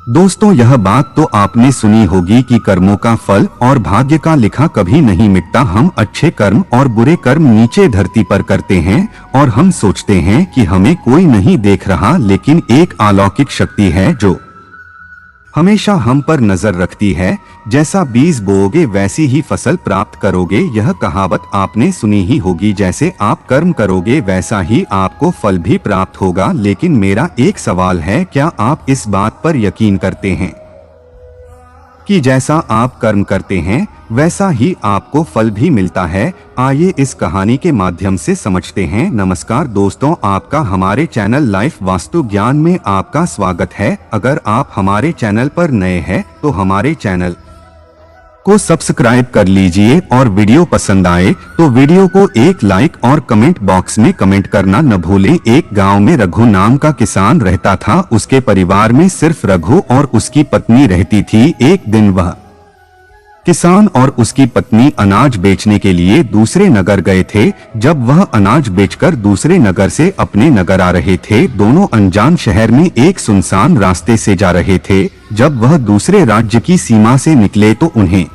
दोस्तों, यह बात तो आपने सुनी होगी कि कर्मों का फल और भाग्य का लिखा कभी नहीं मिटता। हम अच्छे कर्म और बुरे कर्म नीचे धरती पर करते हैं और हम सोचते हैं कि हमें कोई नहीं देख रहा, लेकिन एक अलौकिक शक्ति है जो हमेशा हम पर नजर रखती है। जैसा बीज बोओगे वैसी ही फसल प्राप्त करोगे, यह कहावत आपने सुनी ही होगी। जैसे आप कर्म करोगे वैसा ही आपको फल भी प्राप्त होगा। लेकिन मेरा एक सवाल है, क्या आप इस बात पर यकीन करते हैं कि जैसा आप कर्म करते हैं वैसा ही आपको फल भी मिलता है? आइए इस कहानी के माध्यम से समझते हैं। नमस्कार दोस्तों, आपका हमारे चैनल लाइफ वास्तु ज्ञान में आपका स्वागत है। अगर आप हमारे चैनल पर नए हैं तो हमारे चैनल को सब्सक्राइब कर लीजिए और वीडियो पसंद आए तो वीडियो को एक लाइक और कमेंट बॉक्स में कमेंट करना न भूलें। एक गांव में रघु नाम का किसान रहता था। उसके परिवार में सिर्फ रघु और उसकी पत्नी रहती थी। एक दिन वह किसान और उसकी पत्नी अनाज बेचने के लिए दूसरे नगर गए थे। जब वह अनाज बेचकर दूसरे नगर से अपने नगर आ रहे थे, दोनों अनजान शहर में एक सुनसान रास्ते से जा रहे थे। जब वह दूसरे राज्य की सीमा से निकले तो उन्हें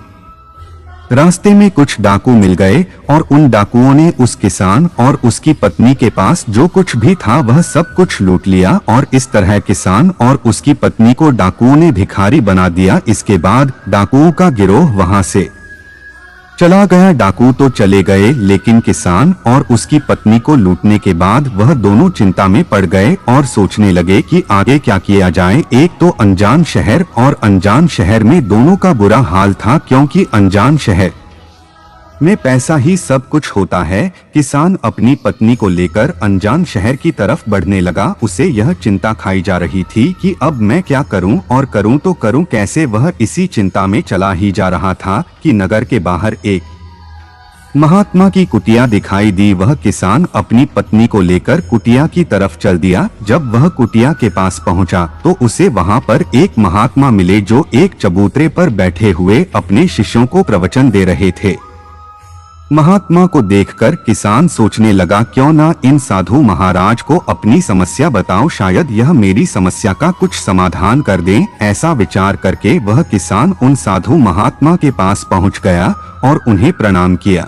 रास्ते में कुछ डाकू मिल गए और उन डाकुओं ने उस किसान और उसकी पत्नी के पास जो कुछ भी था वह सब कुछ लूट लिया और इस तरह किसान और उसकी पत्नी को डाकुओं ने भिखारी बना दिया। इसके बाद डाकुओं का गिरोह वहां से चला गया। डाकू तो चले गए, लेकिन किसान और उसकी पत्नी को लूटने के बाद वह दोनों चिंता में पड़ गए और सोचने लगे कि आगे क्या किया जाए। एक तो अनजान शहर और अनजान शहर में दोनों का बुरा हाल था, क्योंकि अनजान शहर में पैसा ही सब कुछ होता है। किसान अपनी पत्नी को लेकर अनजान शहर की तरफ बढ़ने लगा। उसे यह चिंता खाई जा रही थी कि अब मैं क्या करूं और करूं तो करूं कैसे। वह इसी चिंता में चला ही जा रहा था कि नगर के बाहर एक महात्मा की कुटिया दिखाई दी। वह किसान अपनी पत्नी को लेकर कुटिया की तरफ चल दिया। जब वह कुटिया के पास पहुंचा तो उसे वहां पर एक महात्मा मिले जो एक चबूतरे पर बैठे हुए अपने शिष्यों को प्रवचन दे रहे थे। महात्मा को देखकर किसान सोचने लगा, क्यों ना इन साधु महाराज को अपनी समस्या बताऊं, शायद यह मेरी समस्या का कुछ समाधान कर दें। ऐसा विचार करके वह किसान उन साधु महात्मा के पास पहुंच गया और उन्हें प्रणाम किया।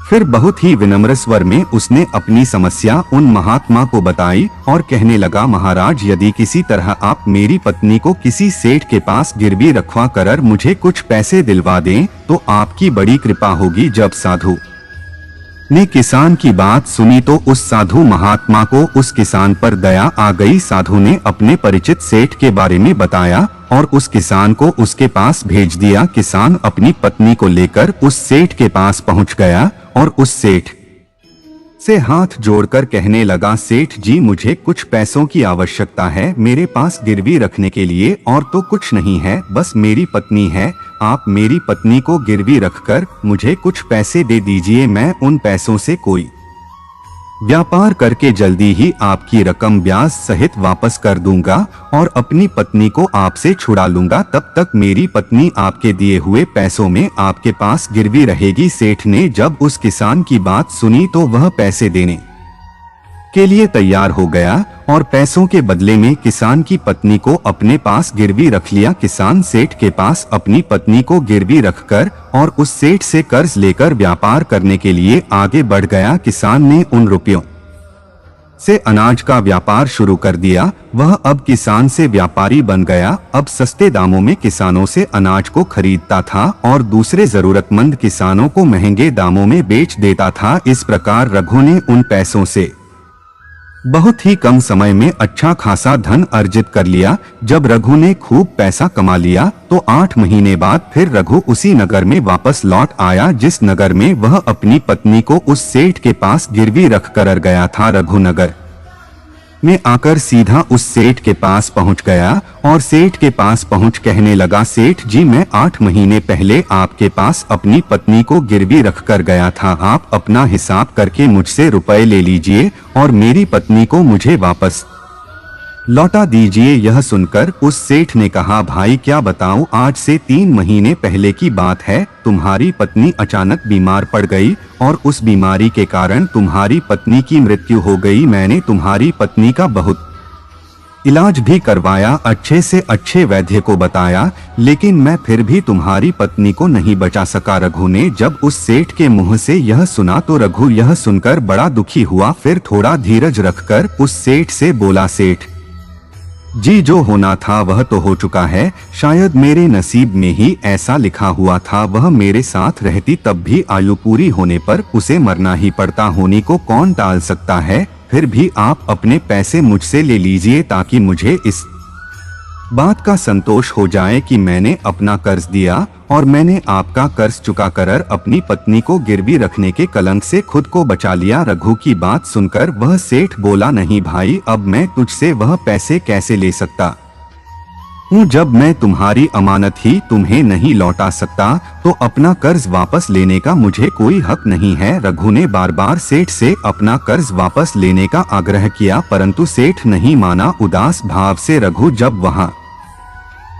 फिर बहुत ही विनम्र स्वर में उसने अपनी समस्या उन महात्मा को बताई और कहने लगा, महाराज, यदि किसी तरह आप मेरी पत्नी को किसी सेठ के पास गिरवी रखवा कर मुझे कुछ पैसे दिलवा दें तो आपकी बड़ी कृपा होगी। जब साधु ने किसान की बात सुनी तो उस साधु महात्मा को उस किसान पर दया आ गई। साधु ने अपने परिचित सेठ के बारे में बताया और उस किसान को उसके पास भेज दिया। किसान अपनी पत्नी को लेकर उस सेठ के पास पहुंच गया और उस सेठ से हाथ जोड़कर कहने लगा, सेठ जी, मुझे कुछ पैसों की आवश्यकता है। मेरे पास गिरवी रखने के लिए और तो कुछ नहीं है, बस मेरी पत्नी है। आप मेरी पत्नी को गिरवी रखकर मुझे कुछ पैसे दे दीजिए। मैं उन पैसों से कोई व्यापार करके जल्दी ही आपकी रकम ब्याज सहित वापस कर दूंगा और अपनी पत्नी को आपसे छुड़ा लूंगा। तब तक मेरी पत्नी आपके दिए हुए पैसों में आपके पास गिरवी रहेगी। सेठ ने जब उस किसान की बात सुनी तो वह पैसे देने के लिए तैयार हो गया और पैसों के बदले में किसान की पत्नी को अपने पास गिरवी रख लिया। किसान सेठ के पास अपनी पत्नी को गिरवी रखकर और उस सेठ से कर्ज लेकर व्यापार करने के लिए आगे बढ़ गया। किसान ने उन रुपयों से अनाज का व्यापार शुरू कर दिया। वह अब किसान से व्यापारी बन गया। अब सस्ते दामों में किसानों से अनाज को खरीदता था और दूसरे जरूरतमंद किसानों को महंगे दामों में बेच देता था। इस प्रकार रघु ने उन पैसों से बहुत ही कम समय में अच्छा खासा धन अर्जित कर लिया। जब रघु ने खूब पैसा कमा लिया तो 8 महीने बाद फिर रघु उसी नगर में वापस लौट आया जिस नगर में वह अपनी पत्नी को उस सेठ के पास गिरवी रख कर गया था। रघु नगर में आकर सीधा उस सेठ के पास पहुंच गया और सेठ के पास पहुंच कहने लगा, सेठ जी, मैं 8 महीने पहले आपके पास अपनी पत्नी को गिरवी रख कर गया था। आप अपना हिसाब करके मुझसे रुपए ले लीजिए और मेरी पत्नी को मुझे वापस लौटा दीजिए। यह सुनकर उस सेठ ने कहा, भाई क्या बताऊं, आज से 3 महीने पहले की बात है। तुम्हारी पत्नी अचानक बीमार पड़ गई और उस बीमारी के कारण तुम्हारी पत्नी की मृत्यु हो गई। मैंने तुम्हारी पत्नी का बहुत इलाज भी करवाया, अच्छे से अच्छे वैद्य को बताया, लेकिन मैं फिर भी तुम्हारी पत्नी को नहीं बचा सका। रघु ने जब उस सेठ के मुंह से यह सुना तो रघु यह सुनकर बड़ा दुखी हुआ। फिर थोड़ा धीरज रखकर उस सेठ से बोला, सेठ जी, जो होना था वह तो हो चुका है। शायद मेरे नसीब में ही ऐसा लिखा हुआ था। वह मेरे साथ रहती तब भी आयु पूरी होने पर उसे मरना ही पड़ता। होने को कौन टाल सकता है। फिर भी आप अपने पैसे मुझसे ले लीजिए ताकि मुझे इस बात का संतोष हो जाए कि मैंने अपना कर्ज दिया और मैंने आपका कर्ज चुका कर अपनी पत्नी को गिरवी रखने के कलंक से खुद को बचा लिया। रघु की बात सुनकर वह सेठ बोला, नहीं भाई, अब मैं तुझसे वह पैसे कैसे ले सकता हूँ। जब मैं तुम्हारी अमानत ही तुम्हें नहीं लौटा सकता तो अपना कर्ज वापस लेने का मुझे कोई हक नहीं है। रघु ने बार बार सेठ से अपना कर्ज वापस लेने का आग्रह किया, परंतु सेठ नहीं माना। उदास भाव से रघु जब वहां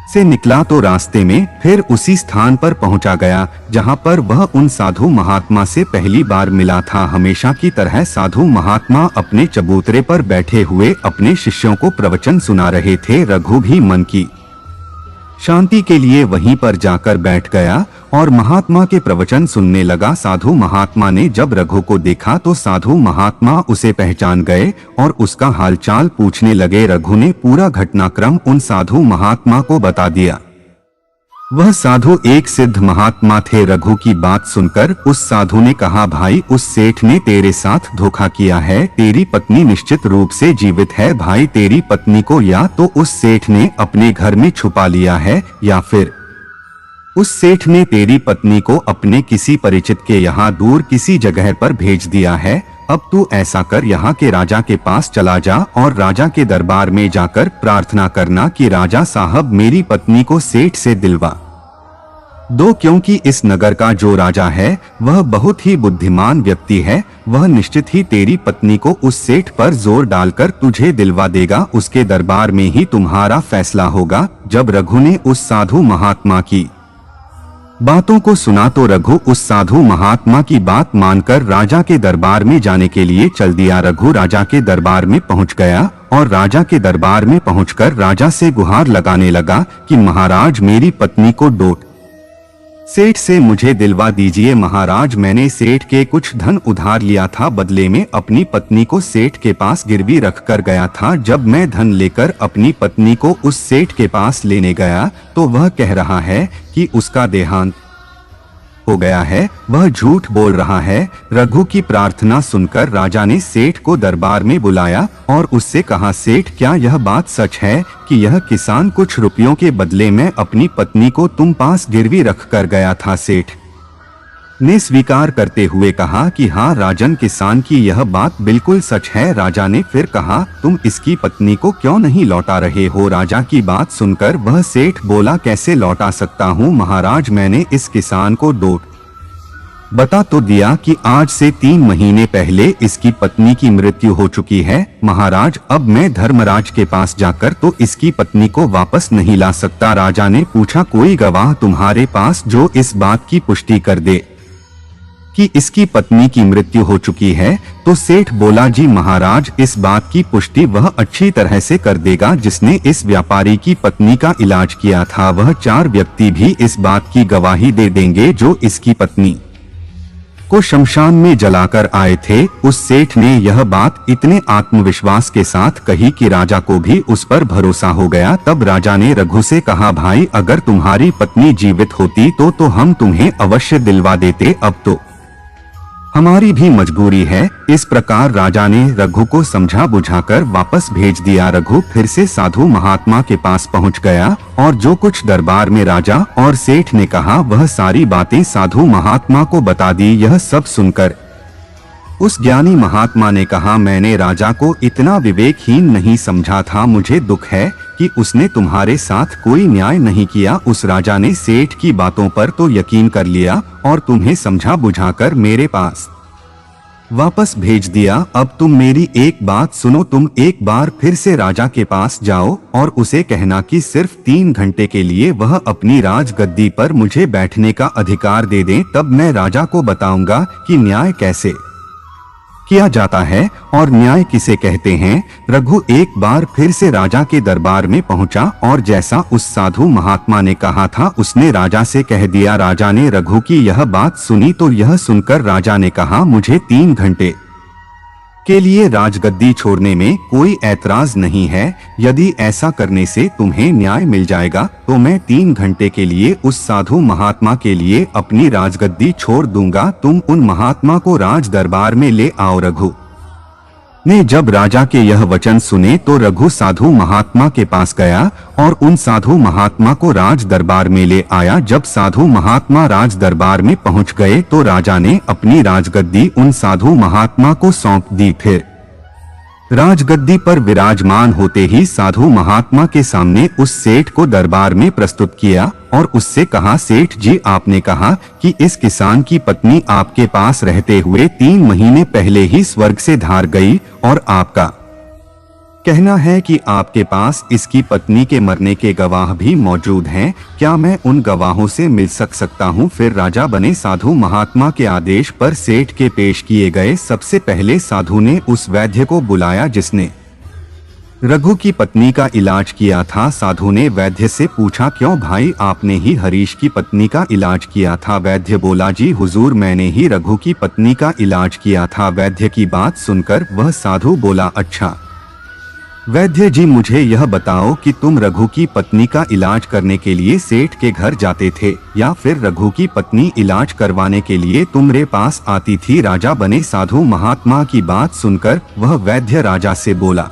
से निकला तो रास्ते में फिर उसी स्थान पर पहुंचा गया जहां पर वह उन साधु महात्मा से पहली बार मिला था। हमेशा की तरह साधु महात्मा अपने चबूतरे पर बैठे हुए अपने शिष्यों को प्रवचन सुना रहे थे। रघु भी मन की शांति के लिए वहीं पर जाकर बैठ गया और महात्मा के प्रवचन सुनने लगा। साधु महात्मा ने जब रघु को देखा तो साधु महात्मा उसे पहचान गए और उसका हालचाल पूछने लगे। रघु ने पूरा घटनाक्रम उन साधु महात्मा को बता दिया। वह साधु एक सिद्ध महात्मा थे। रघु की बात सुनकर उस साधु ने कहा, भाई, उस सेठ ने तेरे साथ धोखा किया है। तेरी पत्नी निश्चित रूप से जीवित है। भाई, तेरी पत्नी को या तो उस सेठ ने अपने घर में छुपा लिया है या फिर उस सेठ ने तेरी पत्नी को अपने किसी परिचित के यहाँ दूर किसी जगह पर भेज दिया है। अब तू ऐसा कर, यहाँ के राजा के पास चला जा और राजा के दरबार में जाकर प्रार्थना करना कि राजा साहब मेरी पत्नी को सेठ से दिलवा दो, क्योंकि इस नगर का जो राजा है वह बहुत ही बुद्धिमान व्यक्ति है। वह निश्चित ही तेरी पत्नी को उस सेठ पर जोर डालकर तुझे दिलवा देगा। उसके दरबार में ही तुम्हारा फैसला होगा। जब रघु ने उस साधु महात्मा की बातों को सुना तो रघु उस साधु महात्मा की बात मानकर राजा के दरबार में जाने के लिए चल दिया। रघु राजा के दरबार में पहुंच गया और राजा के दरबार में पहुंचकर राजा से गुहार लगाने लगा कि महाराज, मेरी पत्नी को डोट सेठ से मुझे दिलवा दीजिए। महाराज, मैंने सेठ के कुछ धन उधार लिया था, बदले में अपनी पत्नी को सेठ के पास गिरवी रख कर गया था। जब मैं धन लेकर अपनी पत्नी को उस सेठ के पास लेने गया तो वह कह रहा है कि उसका देहांत हो गया है। वह झूठ बोल रहा है। रघु की प्रार्थना सुनकर राजा ने सेठ को दरबार में बुलाया और उससे कहा, सेठ, क्या यह बात सच है कि यह किसान कुछ रुपयों के बदले में अपनी पत्नी को तुम पास गिरवी रख कर गया था। सेठ ने स्वीकार करते हुए कहा कि हाँ राजन, किसान की यह बात बिल्कुल सच है। राजा ने फिर कहा, तुम इसकी पत्नी को क्यों नहीं लौटा रहे हो। राजा की बात सुनकर वह सेठ बोला, कैसे लौटा सकता हूँ महाराज, मैंने इस किसान को डोट बता तो दिया कि आज से 3 महीने पहले इसकी पत्नी की मृत्यु हो चुकी है। महाराज, अब मैं धर्मराज के पास जाकर तो इसकी पत्नी को वापस नहीं ला सकता। राजा ने पूछा, कोई गवाह तुम्हारे पास जो इस बात की पुष्टि कर दे कि इसकी पत्नी की मृत्यु हो चुकी है। तो सेठ बोला, जी महाराज, इस बात की पुष्टि वह अच्छी तरह से कर देगा जिसने इस व्यापारी की पत्नी का इलाज किया था। वह 4 व्यक्ति भी इस बात की गवाही दे देंगे जो इसकी पत्नी को शमशान में जलाकर आए थे। उस सेठ ने यह बात इतने आत्मविश्वास के साथ कही कि राजा को भी उस पर भरोसा हो गया। तब राजा ने रघु से कहा, भाई, अगर तुम्हारी पत्नी जीवित होती तो हम तुम्हें अवश्य दिलवा देते। अब तो हमारी भी मजबूरी है। इस प्रकार राजा ने रघु को समझा बुझाकर वापस भेज दिया। रघु फिर से साधु महात्मा के पास पहुंच गया और जो कुछ दरबार में राजा और सेठ ने कहा वह सारी बातें साधु महात्मा को बता दी। यह सब सुनकर उस ज्ञानी महात्मा ने कहा, मैंने राजा को इतना विवेकहीन नहीं समझा था। मुझे दुख है कि उसने तुम्हारे साथ कोई न्याय नहीं किया। उस राजा ने सेठ की बातों पर तो यकीन कर लिया और तुम्हें समझा बुझाकर मेरे पास वापस भेज दिया। अब तुम मेरी एक बात सुनो, तुम एक बार फिर से राजा के पास जाओ और उसे कहना कि सिर्फ 3 घंटे के लिए वह अपनी राजगद्दी पर मुझे बैठने का अधिकार दे दें। तब मैं राजा को बताऊंगा कि न्याय कैसे किया जाता है और न्याय किसे कहते हैं। रघु एक बार फिर से राजा के दरबार में पहुंचा और जैसा उस साधु महात्मा ने कहा था उसने राजा से कह दिया। राजा ने रघु की यह बात सुनी तो यह सुनकर राजा ने कहा, मुझे 3 घंटे के लिए राजगद्दी छोड़ने में कोई ऐतराज नहीं है। यदि ऐसा करने से तुम्हें न्याय मिल जाएगा तो मैं 3 घंटे के लिए उस साधु महात्मा के लिए अपनी राजगद्दी छोड़ दूंगा। तुम उन महात्मा को राज दरबार में ले आओ। रघु ने जब राजा के यह वचन सुने तो रघु साधु महात्मा के पास गया और उन साधु महात्मा को राज दरबार में ले आया। जब साधु महात्मा राज दरबार में पहुंच गए तो राजा ने अपनी राजगद्दी उन साधु महात्मा को सौंप दी। फिर राजगद्दी पर विराजमान होते ही साधु महात्मा के सामने उस सेठ को दरबार में प्रस्तुत किया और उससे कहा, सेठ जी, आपने कहा कि इस किसान की पत्नी आपके पास रहते हुए 3 महीने पहले ही स्वर्ग से धार गई और आपका कहना है कि आपके पास इसकी पत्नी के मरने के गवाह भी मौजूद हैं। क्या मैं उन गवाहों से मिल सकता हूं? फिर राजा बने साधु महात्मा के आदेश पर सेठ के पेश किए गए। सबसे पहले साधु ने उस वैद्य को बुलाया जिसने रघु की पत्नी का इलाज किया था। साधु ने वैद्य से पूछा, क्यों भाई, आपने ही हरीश की पत्नी का इलाज किया था? वैद्य बोला, जी हुजूर, मैंने ही रघु की पत्नी का इलाज किया था। वैद्य की बात सुनकर वह साधु बोला, अच्छा वैद्य जी, मुझे यह बताओ कि तुम रघु की पत्नी का इलाज करने के लिए सेठ के घर जाते थे या फिर रघु की पत्नी इलाज करवाने के लिए तुम्हारे पास आती थी? राजा बने साधु महात्मा की बात सुनकर वह वैद्य राजा से बोला,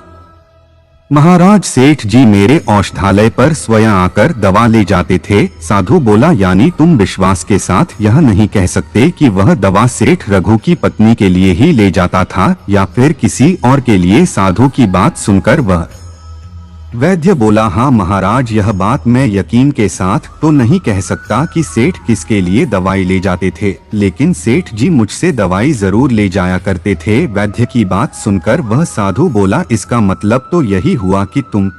महाराज, सेठ जी मेरे औषधालय पर स्वयं आकर दवा ले जाते थे। साधु बोला, यानी तुम विश्वास के साथ यह नहीं कह सकते कि वह दवा सेठ रघु की पत्नी के लिए ही ले जाता था या फिर किसी और के लिए? साधु की बात सुनकर वह वैद्य बोला, हाँ महाराज, यह बात मैं यकीन के साथ तो नहीं कह सकता कि सेठ किसके लिए दवाई ले जाते थे, लेकिन सेठ जी मुझसे दवाई जरूर ले जाया करते थे। वैद्य की बात सुनकर वह साधु बोला, इसका मतलब तो यही हुआ कि तुम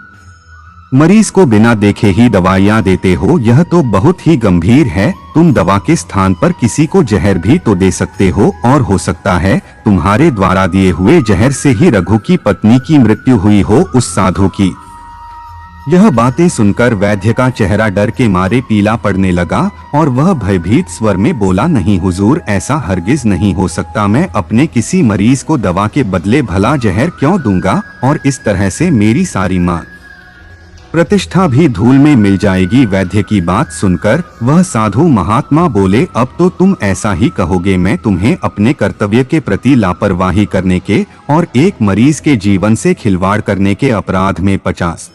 मरीज को बिना देखे ही दवाइयाँ देते हो। यह तो बहुत ही गंभीर है। तुम दवा के स्थान पर किसी को जहर भी तो दे सकते हो और हो सकता है तुम्हारे द्वारा दिए हुए जहर से ही रघु की पत्नी की मृत्यु हुई हो। उस साधु की यह बातें सुनकर वैद्य का चेहरा डर के मारे पीला पड़ने लगा और वह भयभीत स्वर में बोला, नहीं हुजूर, ऐसा हरगिज नहीं हो सकता। मैं अपने किसी मरीज को दवा के बदले भला जहर क्यों दूंगा और इस तरह से मेरी सारी मान प्रतिष्ठा भी धूल में मिल जाएगी। वैद्य की बात सुनकर वह साधु महात्मा बोले, अब तो तुम ऐसा ही कहोगे। मैं तुम्हें अपने कर्तव्य के प्रति लापरवाही करने के और एक मरीज के जीवन से खिलवाड़ करने के अपराध में 50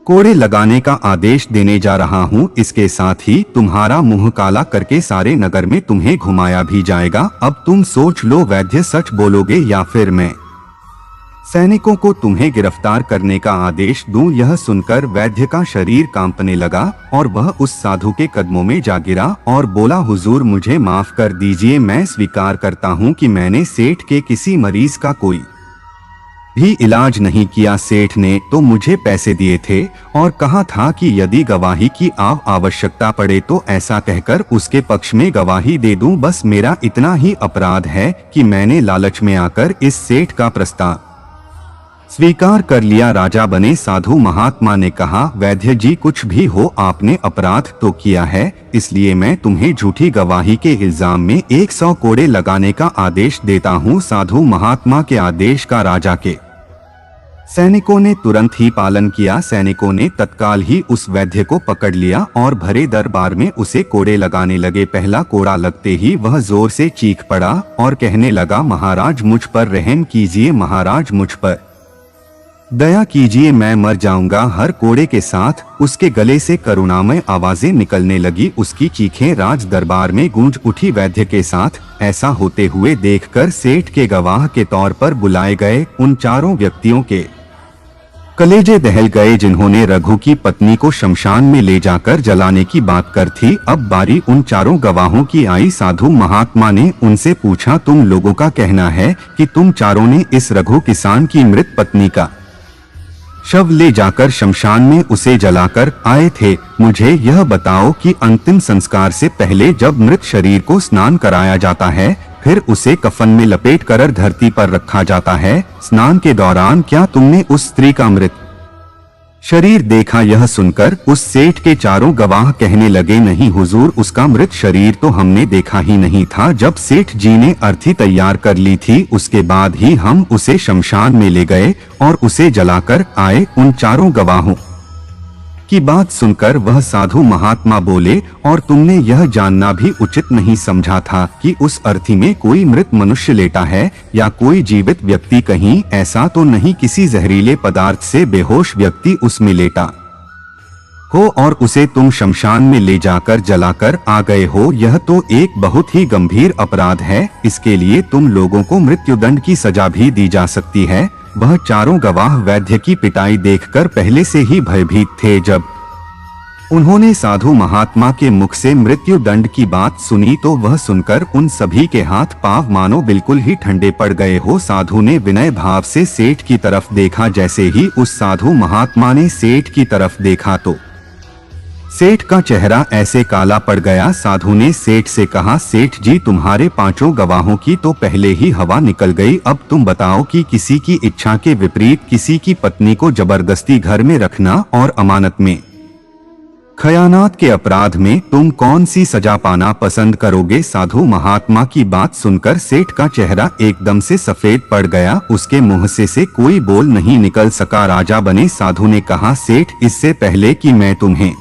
कोड़े लगाने का आदेश देने जा रहा हूँ। इसके साथ ही तुम्हारा मुंह काला करके सारे नगर में तुम्हें घुमाया भी जाएगा। अब तुम सोच लो, वैद्य सच बोलोगे या फिर मैं सैनिकों को तुम्हें गिरफ्तार करने का आदेश दूं? यह सुनकर वैद्य का शरीर कांपने लगा और वह उस साधु के कदमों में जा गिरा और बोला, हुजूर, मुझे माफ कर दीजिए। मैं स्वीकार करता हूँ कि मैंने सेठ के किसी मरीज का कोई भी इलाज नहीं किया। सेठ ने तो मुझे पैसे दिए थे और कहा था कि यदि गवाही की आवश्यकता पड़े तो ऐसा कहकर उसके पक्ष में गवाही दे दूं। बस मेरा इतना ही अपराध है कि मैंने लालच में आकर इस सेठ का प्रस्ताव स्वीकार कर लिया। राजा बने साधु महात्मा ने कहा, वैद्य जी, कुछ भी हो, आपने अपराध तो किया है, इसलिए मैं तुम्हें झूठी गवाही के इल्जाम में 100 कोड़े लगाने का आदेश देता हूँ। साधु महात्मा के आदेश का राजा के सैनिकों ने तुरंत ही पालन किया। सैनिकों ने तत्काल ही उस वैद्य को पकड़ लिया और भरे दरबार में उसे कोड़े लगाने लगे। पहला कोड़ा लगते ही वह जोर से चीख पड़ा और कहने लगा, महाराज, मुझ पर रहम कीजिए, महाराज, मुझ पर दया कीजिए, मैं मर जाऊंगा। हर कोड़े के साथ उसके गले से करुणामय आवाजें निकलने लगी। उसकी चीखें राज दरबार में गूंज उठी। वैद्य के साथ ऐसा होते हुए देखकर सेठ के गवाह के तौर पर बुलाए गए उन चारों व्यक्तियों के कलेजे दहल गए जिन्होंने रघु की पत्नी को शमशान में ले जाकर जलाने की बात कर थी। अब बारी उन चारों गवाहों की आई। साधु महात्मा ने उनसे पूछा, तुम लोगों का कहना है कि तुम चारों ने इस रघु किसान की मृत पत्नी का शव ले जाकर शमशान में उसे जलाकर आए थे। मुझे यह बताओ कि अंतिम संस्कार से पहले जब मृत शरीर को स्नान कराया जाता है फिर उसे कफन में लपेट कर धरती पर रखा जाता है। स्नान के दौरान क्या तुमने उस स्त्री का मृत शरीर देखा? यह सुनकर उस सेठ के चारों गवाह कहने लगे, नहीं हुजूर, उसका मृत शरीर तो हमने देखा ही नहीं था। जब सेठ जी ने अर्थी तैयार कर ली थी उसके बाद ही हम उसे शमशान में ले गए और उसे जलाकर आए। उन चारों गवाहों की बात सुनकर वह साधु महात्मा बोले, और तुमने यह जानना भी उचित नहीं समझा था कि उस अर्थी में कोई मृत मनुष्य लेटा है या कोई जीवित व्यक्ति? कहीं ऐसा तो नहीं किसी जहरीले पदार्थ से बेहोश व्यक्ति उसमें लेटा हो और उसे तुम शमशान में ले जाकर जलाकर आ गए हो? यह तो एक बहुत ही गंभीर अपराध है। इसके लिए तुम लोगों को मृत्युदंड की सजा भी दी जा सकती है। वह चारों गवाह वैद्य की पिटाई देखकर पहले से ही भयभीत थे। जब उन्होंने साधु महात्मा के मुख से मृत्यु दंड की बात सुनी तो वह सुनकर उन सभी के हाथ पांव मानो बिल्कुल ही ठंडे पड़ गए हो। साधु ने विनय भाव से सेठ की तरफ देखा। जैसे ही उस साधु महात्मा ने सेठ की तरफ देखा तो सेठ का चेहरा ऐसे काला पड़ गया। साधु ने सेठ से कहा, सेठ जी, तुम्हारे पांचों गवाहों की तो पहले ही हवा निकल गई। अब तुम बताओ कि किसी की इच्छा के विपरीत किसी की पत्नी को जबरदस्ती घर में रखना और अमानत में खयानात के अपराध में तुम कौन सी सजा पाना पसंद करोगे? साधु महात्मा की बात सुनकर सेठ का चेहरा एकदम से सफेद पड़ गया। उसके मुंह से कोई बोल नहीं निकल सका। राजा बने साधु ने कहा, सेठ, इससे पहले कि मैं तुम्हें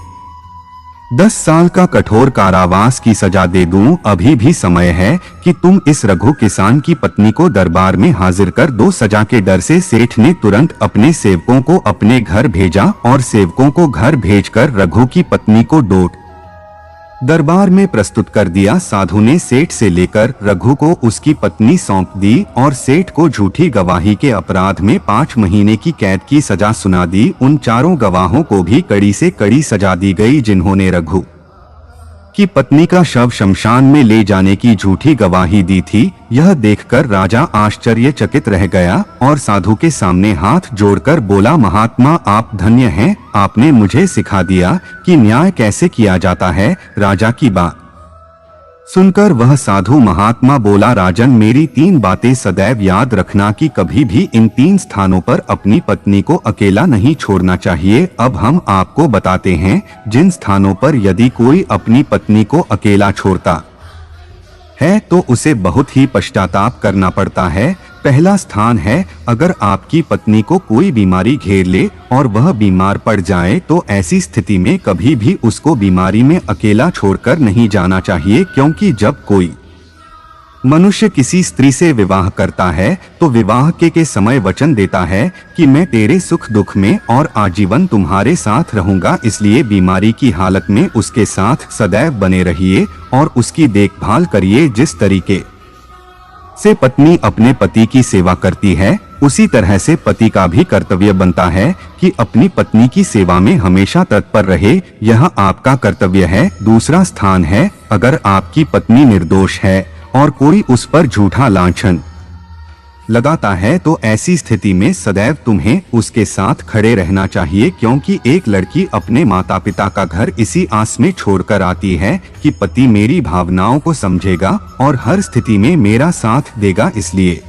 10 साल का कठोर कारावास की सजा दे दूं, अभी भी समय है कि तुम इस रघु किसान की पत्नी को दरबार में हाजिर कर दो। सजा के डर से सेठ ने तुरंत अपने सेवकों को अपने घर भेजा और सेवकों को घर भेजकर रघु की पत्नी को डोट दरबार में प्रस्तुत कर दिया। साधु ने सेठ से लेकर रघु को उसकी पत्नी सौंप दी और सेठ को झूठी गवाही के अपराध में 5 महीने की कैद की सजा सुना दी। उन चारों गवाहों को भी कड़ी से कड़ी सजा दी गई जिन्होंने रघु की पत्नी का शव शमशान में ले जाने की झूठी गवाही दी थी। यह देखकर राजा आश्चर्यचकित रह गया और साधु के सामने हाथ जोड़कर बोला, महात्मा, आप धन्य हैं। आपने मुझे सिखा दिया कि न्याय कैसे किया जाता है। राजा की बात सुनकर वह साधु महात्मा बोला, राजन, मेरी 3 बातें सदैव याद रखना कि कभी भी इन 3 स्थानों पर अपनी पत्नी को अकेला नहीं छोड़ना चाहिए। अब हम आपको बताते हैं जिन स्थानों पर यदि कोई अपनी पत्नी को अकेला छोड़ता है तो उसे बहुत ही पश्चाताप करना पड़ता है। पहला स्थान है, अगर आपकी पत्नी को कोई बीमारी घेर ले और वह बीमार पड़ जाए तो ऐसी स्थिति में कभी भी उसको बीमारी में अकेला छोड़कर नहीं जाना चाहिए, क्योंकि जब कोई मनुष्य किसी स्त्री से विवाह करता है तो विवाह के समय वचन देता है कि मैं तेरे सुख दुख में और आजीवन तुम्हारे साथ रहूंगा। इसलिए बीमारी की हालत में उसके साथ सदैव बने रहिए और उसकी देखभाल करिए। जिस तरीके से पत्नी अपने पति की सेवा करती है, उसी तरह से पति का भी कर्तव्य बनता है कि अपनी पत्नी की सेवा में हमेशा तत्पर रहे। यह आपका कर्तव्य है। दूसरा स्थान है, अगर आपकी पत्नी निर्दोष है और कोई उस पर झूठा लांछन लगाता है तो ऐसी स्थिति में सदैव तुम्हें उसके साथ खड़े रहना चाहिए, क्योंकि एक लड़की अपने माता पिता का घर इसी आस में छोड़कर आती है कि पति मेरी भावनाओं को समझेगा और हर स्थिति में मेरा साथ देगा। इसलिए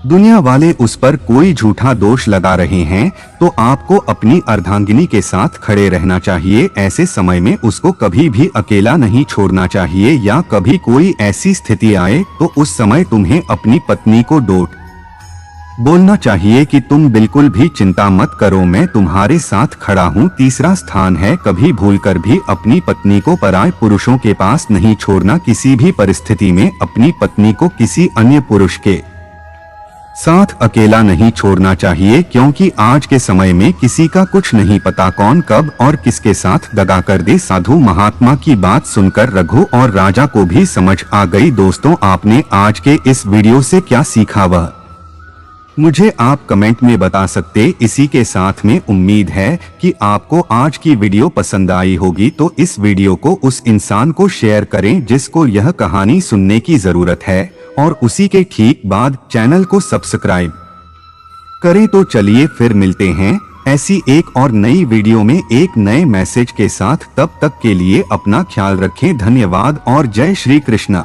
दुनिया वाले उस पर कोई झूठा दोष लगा रहे हैं तो आपको अपनी अर्धांगिनी के साथ खड़े रहना चाहिए। ऐसे समय में उसको कभी भी अकेला नहीं छोड़ना चाहिए, या कभी कोई ऐसी स्थिति आए तो उस समय तुम्हें अपनी पत्नी को डोट बोलना चाहिए कि तुम बिल्कुल भी चिंता मत करो, मैं तुम्हारे साथ खड़ा हूँ। तीसरा स्थान है, कभी भूलकर भी अपनी पत्नी को पराये पुरुषों के पास नहीं छोड़ना। किसी भी परिस्थिति में अपनी पत्नी को किसी अन्य पुरुष के साथ अकेला नहीं छोड़ना चाहिए, क्योंकि आज के समय में किसी का कुछ नहीं पता कौन कब और किसके साथ दगा कर दे। साधु महात्मा की बात सुनकर रघु और राजा को भी समझ आ गई। दोस्तों, आपने आज के इस वीडियो से क्या सीखा वह मुझे आप कमेंट में बता सकते। इसी के साथ में उम्मीद है कि आपको आज की वीडियो पसंद आई होगी, तो इस वीडियो को उस इंसान को शेयर करें जिसको यह कहानी सुनने की जरूरत है, और उसी के ठीक बाद चैनल को सब्सक्राइब करें। तो चलिए फिर मिलते हैं ऐसी एक और नई वीडियो में एक नए मैसेज के साथ। तब तक के लिए अपना ख्याल रखें। धन्यवाद और जय श्री कृष्ण।